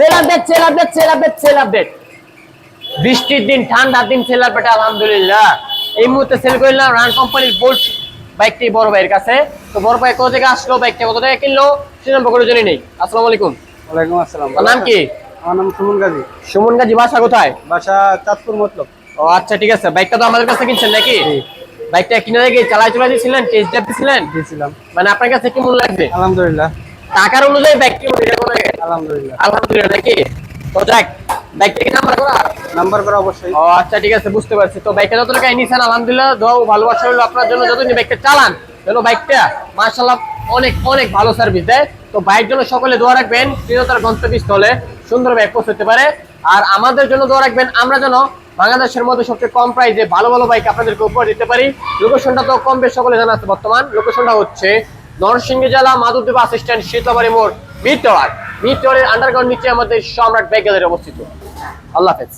Sell update. বৃষ্টির দিন, ঠান্ডার দিন সেল আপডেট আলহামদুলিল্লাহ। এই মুহূর্তে সেল করলাম রান কোম্পানির বোল্ট বাইকটি বড় ভাইয়ের কাছে। তো বড় ভাই কোথা থেকে আসলো, বাইকটা কত টাকা কিনলো সেটা করে জেনে নেই। আসসালামু আলাইকুম। ওয়ালাইকুম আসসালাম। নাম কি? আমার নাম সুমন গাজী। সুমন গাজী, বাসা কোথায়? বাসা চাঁদপুর মতলব। ও আচ্ছা, ঠিক আছে। বাইকটা তো আমাদের কাছে কিনছেন নাকি? বাইকটা কিনে গিয়ে চালাই দিয়েছিলেন, টেস্ট ড্রাইভ দিয়েছিলেন? দিয়েছিলাম। মানে আপনার কাছে কি মূল্য লাগবে? আলহামদুলিল্লাহ। টাকার অনুযায়ী বাইক কি মূল্য লাগে? আলহামদুলিল্লাহ। আলহামদুলিল্লাহ নাকি? তো যাক, বাইকটা কি নাম্বার করা? নাম্বার করা অবশ্যই। ও আচ্ছা, ঠিক আছে, বুঝতে পারছি। তো বাইকটা যত টাকা নিয়েছেন আলহামদুলিল্লাহ, দোয়া ও ভালোবাসা হলো আপনার জন্য। যতদিন বাইকটা চালান যেন বাইকটা মাশাআল্লাহ অনেক অনেক ভালো সার্ভিস দেয়। তো বাইক জন্য সকলে দোয়া রাখবেন, প্রিয়তার গন্তব্যস্থলে সুন্দর বাইক পৌঁছতে পারে। আর আমাদের জন্য দোয়া রাখবেন, আমরা যেন বাংলাদেশের মধ্যে সবচেয়ে কম প্রাইসে ভালো ভালো বাইক আপনাদেরকে উপহার দিতে পারি। লোকেশনটা তো কম বেশ সকলে জানা আছে। বর্তমান লোকেশনটা হচ্ছে নরসিংদী জেলা মাধবদী বাস স্ট্যান্ড, শীতলাবাড়ি মোড়, মিড টাওয়ার। মিড টাওয়ারের আন্ডারগ্রাউন্ড নিচে আমাদের সম্রাট বাইক গ্যালারি অবস্থিত। আল্লাহ হাফেজ।